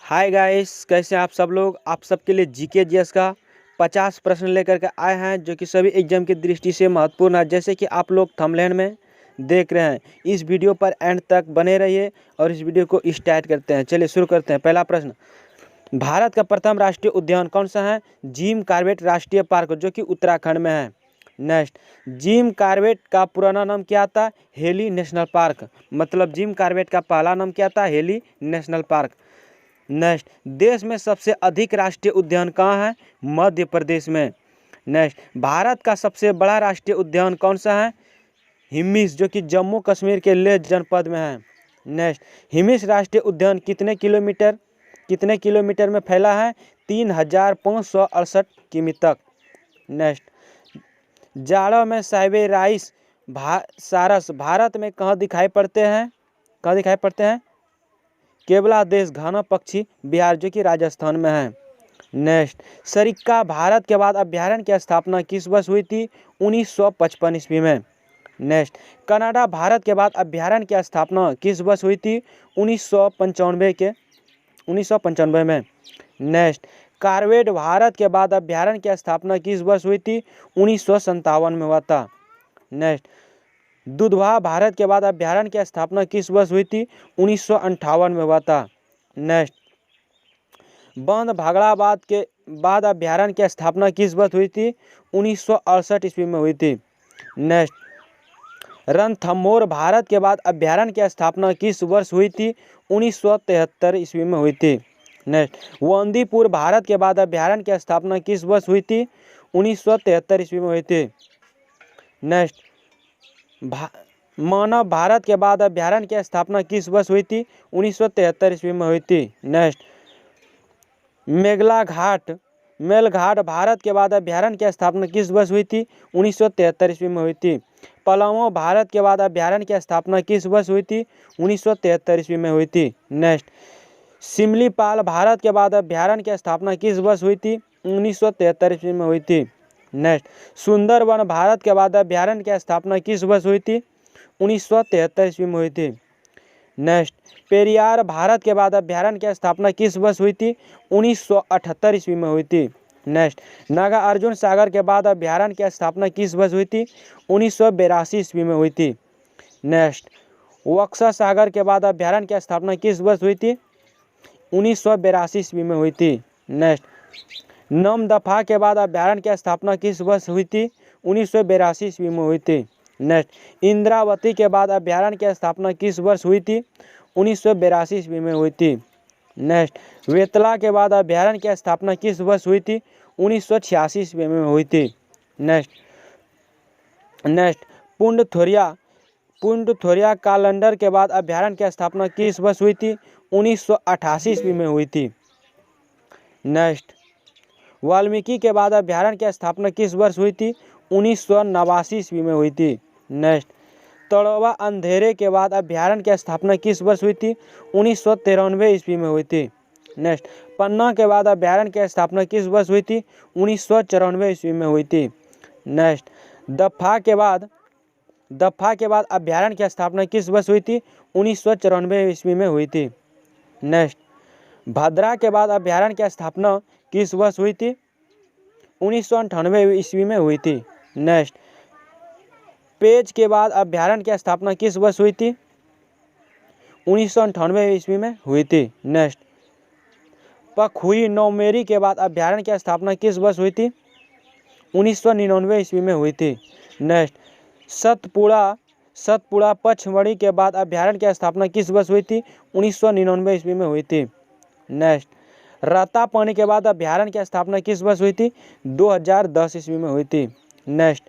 Hi guys, कैसे हैं आप सब लोग। आप सबके लिए जीके जीएस का 50 प्रश्न लेकर के आए हैं जो कि सभी एग्जाम की दृष्टि से महत्वपूर्ण है। जैसे कि आप लोग थंबनेल में देख रहे हैं। इस वीडियो पर एंड तक बने रहिए और इस वीडियो को स्टार्ट करते हैं। चलिए शुरू करते हैं। पहला प्रश्न, भारत का प्रथम राष्ट्रीय उद्यान कौन सा है। जिम कॉर्बेट राष्ट्रीय पार्क जो कि उत्तराखंड में है। नेक्स्ट, जिम कॉर्बेट का पुराना नाम क्या था। Heli national park. मतलब जिम कॉर्बेट का पहला नाम क्या था। Heli national park. नेक्स्ट, देश में सबसे अधिक राष्ट्रीय उद्यान कहाँ है। मध्य प्रदेश में। नेक्स्ट, भारत का सबसे बड़ा राष्ट्रीय उद्यान कौन सा है। हिमिस जो कि जम्मू कश्मीर के लेह जनपद में है। नेक्स्ट, हिमिस राष्ट्रीय उद्यान कितने किलोमीटर में फैला है। 3568 किमी तक। नेक्स्ट, जाड़ों में साइबेरियाई सारस भारत में कहाँ दिखाई पड़ते हैं। केवला देश घाना पक्षी बिहार जो कि राजस्थान में है। नेक्स्ट, सरिस्का भारत के बाद अभ्यारण्य की स्थापना किस वर्ष हुई थी। 1955 ईस्वी में। नेक्स्ट, कनाडा भारत के बाद अभ्यारण्य की स्थापना किस वर्ष हुई थी। 1995 में। नेक्स्ट, कॉर्बेट भारत के बाद अभ्यारण्य की स्थापना किस वर्ष हुई थी। 1957 में हुआ था। नेक्स्ट, दुधवा भारत के बाद अभ्यारण्य की स्थापना किस वर्ष हुई थी। 1958 में हुआ था। नेक्स्ट, बंद भागड़ाबाद के बाद अभ्यारण्य की स्थापना किस वर्ष हुई थी। 1968 ईस्वी में हुई थी। नेक्स्ट, रणथंभौर भारत के बाद अभ्यारण्य की स्थापना किस वर्ष हुई थी। 1973 ईस्वी में हुई थी। नेक्स्ट, वंदीपुर भारत के बाद अभ्यारण्य की स्थापना किस वर्ष हुई थी। 1973 ईस्वी में हुई थी। नेक्स्ट, मानव भारत के बाद अभ्यारण्य की स्थापना किस वर्ष हुई थी। 1973 ईस्वी में हुई थी। नेक्स्ट, मेलघाट भारत के बाद अभ्यारण्य की स्थापना किस वर्ष हुई थी। 1973 ईस्वी में हुई थी। पलामू भारत के बाद अभ्यारण्य की स्थापना किस वर्ष हुई थी। 1973 ईस्वी में हुई थी। नेक्स्ट, सिमलीपाल भारत के बाद अभ्यारण्य की स्थापना किस वर्ष हुई थी। 1973 ईस्वी में हुई थी। नेक्स्ट, सुंदरवन भारत के बाद अभ्यारण्य की स्थापना किस वर्ष हुई थी। 1973 ईस्वी में हुई थी। नेक्स्ट, पेरियार भारत के बाद अभ्यारण्य की स्थापना किस वर्ष हुई थी। 1978 ईस्वी में हुई थी। नेक्स्ट, नागार्जुन सागर के बाद अभ्यारण्य की स्थापना किस वर्ष हुई थी। 1982 ईस्वी में हुई थी। नेक्स्ट, बक्सा सागर के बाद अभ्यारण्य की स्थापना किस वर्ष हुई थी। 1982 ईस्वी में हुई थी। नेक्स्ट, नमदफा के बाद अभ्यारण्य की स्थापना किस वर्ष हुई थी। 1982 ईस्वी में हुई थी। नेक्स्ट, इंद्रावती के बाद अभ्यारण्य की स्थापना किस वर्ष हुई थी। 1982 ईस्वी में हुई थी। नेक्स्ट, वेतला के बाद अभ्यारण्य की स्थापना किस वर्ष हुई थी। 1986 ईस्वी में हुई थी। नेक्स्ट, पुंडथोरिया कालंडर के बाद अभ्यारण्य की स्थापना किस वर्ष हुई थी। 1988 ईस्वी में हुई थी। नेक्स्ट, वाल्मीकि के बाद अभ्यारण्य की स्थापना किस वर्ष हुई थी। 1989 ईस्वी में हुई थी। नेक्स्ट, तड़वा अंधेरे के बाद अभ्यारण्य की स्थापना किस वर्ष हुई थी। 1993 ईस्वी में हुई थी। नेक्स्ट, पन्ना के बाद अभ्यारण्य की स्थापना किस वर्ष हुई थी। 1994 ईस्वी में हुई थी। नेक्स्ट, दफा के बाद अभ्यारण्य की स्थापना किस वर्ष हुई थी। 1994 ईस्वी में हुई थी। नेक्स्ट, भद्रा के बाद अभ्यारण्य की स्थापना किस वर्ष हुई थी। 1998 ईस्वी में हुई थी। नेक्स्ट, पेज के बाद अभ्यारण्य की स्थापना किस वर्ष हुई थी। 1998 ईस्वी में हुई थी। नेक्स्ट, पखुई नौमेरी के बाद अभ्यारण्य की स्थापना किस वर्ष हुई थी। 1999 ईस्वी में हुई थी। नेक्स्ट, सतपुड़ा पचमढ़ी के बाद अभ्यारण्य की स्थापना किस वर्ष हुई थी। 1999 ईस्वी में हुई थी। नेक्स्ट, रातापानी के बाद अभ्यारण्य की स्थापना किस वर्ष हुई थी। 2010 ईस्वी में हुई थी। नेक्स्ट,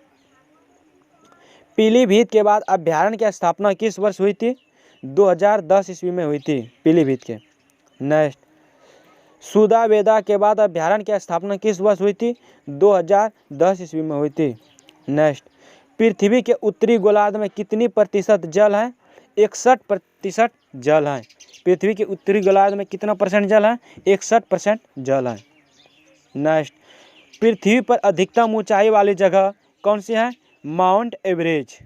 पीलीभीत के बाद अभ्यारण्य की स्थापना किस वर्ष हुई थी। 2010 ईस्वी में हुई थी पीलीभीत के। नेक्स्ट, सुदावेदा के बाद अभ्यारण्य की स्थापना किस वर्ष हुई थी। 2010 ईस्वी में हुई थी। नेक्स्ट, पृथ्वी के उत्तरी गोलार्ध में कितनी प्रतिशत जल है। 61% जल है। पृथ्वी के उत्तरी गोलार्ध में कितना परसेंट जल है। 61% जल है। नेक्स्ट, पृथ्वी पर अधिकतम ऊंचाई वाली जगह कौन सी है। Mount Everest.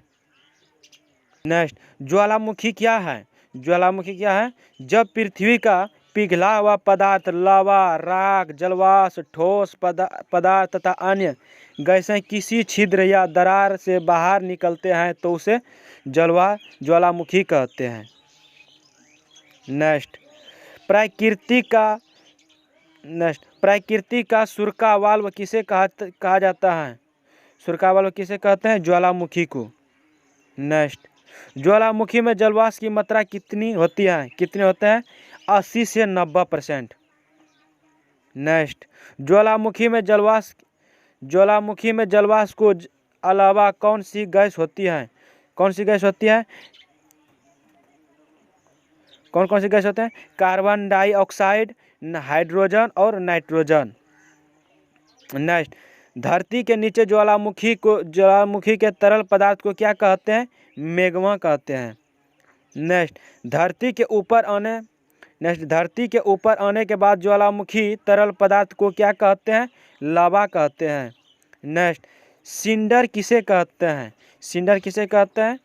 नेक्स्ट, ज्वालामुखी क्या है। जब पृथ्वी का पिघला हुआ पदार्थ लावा, राख, जलवाष्प, ठोस पदार्थ तथा अन्य गैसें किसी छिद्र या दरार से बाहर निकलते हैं तो उसे ज्वालामुखी कहते हैं। नेक्स्ट, प्रकृति का सुरका वाल्व किसे कहा जाता है? सुरका वाल्व किसे कहते हैं? ज्वालामुखी को। नेक्स्ट, ज्वालामुखी में जलवाष्प की मात्रा कितनी होती है? कितने होते हैं? 80 से 90%। नेक्स्ट, ज्वालामुखी में जलवाष्प को अलावा कौन सी गैस होती है? कौन सी गैस होती है? कौन कौन सी गैस होते हैं? कार्बन डाइऑक्साइड, हाइड्रोजन और नाइट्रोजन। नेक्स्ट, धरती के नीचे ज्वालामुखी के तरल पदार्थ को क्या कहते हैं? मैग्मा कहते हैं। नेक्स्ट, धरती के ऊपर आने के बाद ज्वालामुखी तरल पदार्थ को क्या कहते हैं? लावा कहते हैं। नेक्स्ट, सिंडर किसे कहते हैं? सिंडर किसे कहते हैं?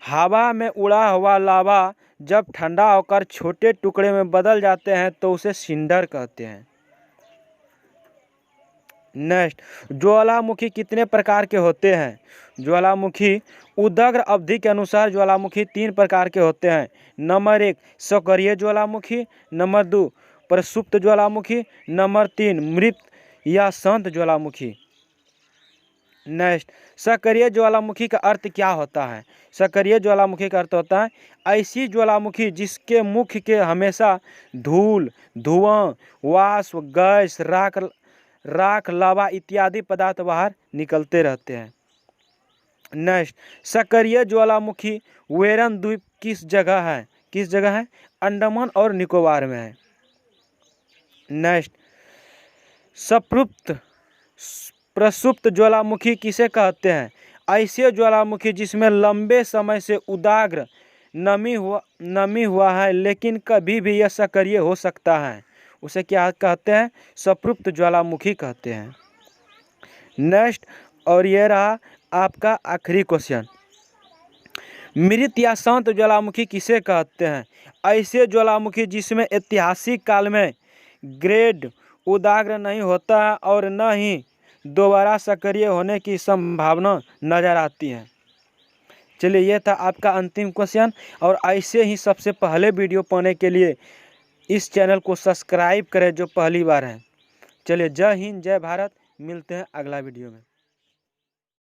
हवा में उड़ा हुआ लावा जब ठंडा होकर छोटे टुकड़े में बदल जाते हैं तो उसे सिंडर कहते हैं। नेक्स्ट, ज्वालामुखी कितने प्रकार के होते हैं? ज्वालामुखी उदग्र अवधि के अनुसार ज्वालामुखी 3 प्रकार के होते हैं। नंबर 1 सक्रिय ज्वालामुखी, नंबर 2 प्रसुप्त ज्वालामुखी, नंबर 3 मृत या शांत ज्वालामुखी। नेक्स्ट, सक्रिय ज्वालामुखी का अर्थ क्या होता है? सक्रिय ज्वालामुखी का अर्थ होता है ऐसी ज्वालामुखी जिसके मुख के हमेशा धूल, धुआं, वाष्प, गैस, राख, लावा इत्यादि पदार्थ बाहर निकलते रहते हैं। नेक्स्ट, सक्रिय ज्वालामुखी वेरन द्वीप किस जगह है? अंडमान और निकोबार में है। नेक्स्ट, प्रसुप्त ज्वालामुखी किसे कहते हैं? ऐसे ज्वालामुखी जिसमें लंबे समय से उदाग्र नमी हुआ है लेकिन कभी भी यह सक्रिय हो सकता है, उसे क्या कहते हैं? सप्रुप्त ज्वालामुखी कहते हैं। नेक्स्ट, और ये रहा आपका आखिरी क्वेश्चन, मृत या शांत ज्वालामुखी किसे कहते हैं? ऐसे ज्वालामुखी जिसमें ऐतिहासिक काल में ग्रेड उदाग्र नहीं होता और न ही दोबारा सक्रिय होने की संभावना नजर आती है। चलिए, यह था आपका अंतिम क्वेश्चन, और ऐसे ही सबसे पहले वीडियो पाने के लिए इस चैनल को सब्सक्राइब करें जो पहली बार है। चलिए, जय हिंद, जय भारत, मिलते हैं अगला वीडियो में।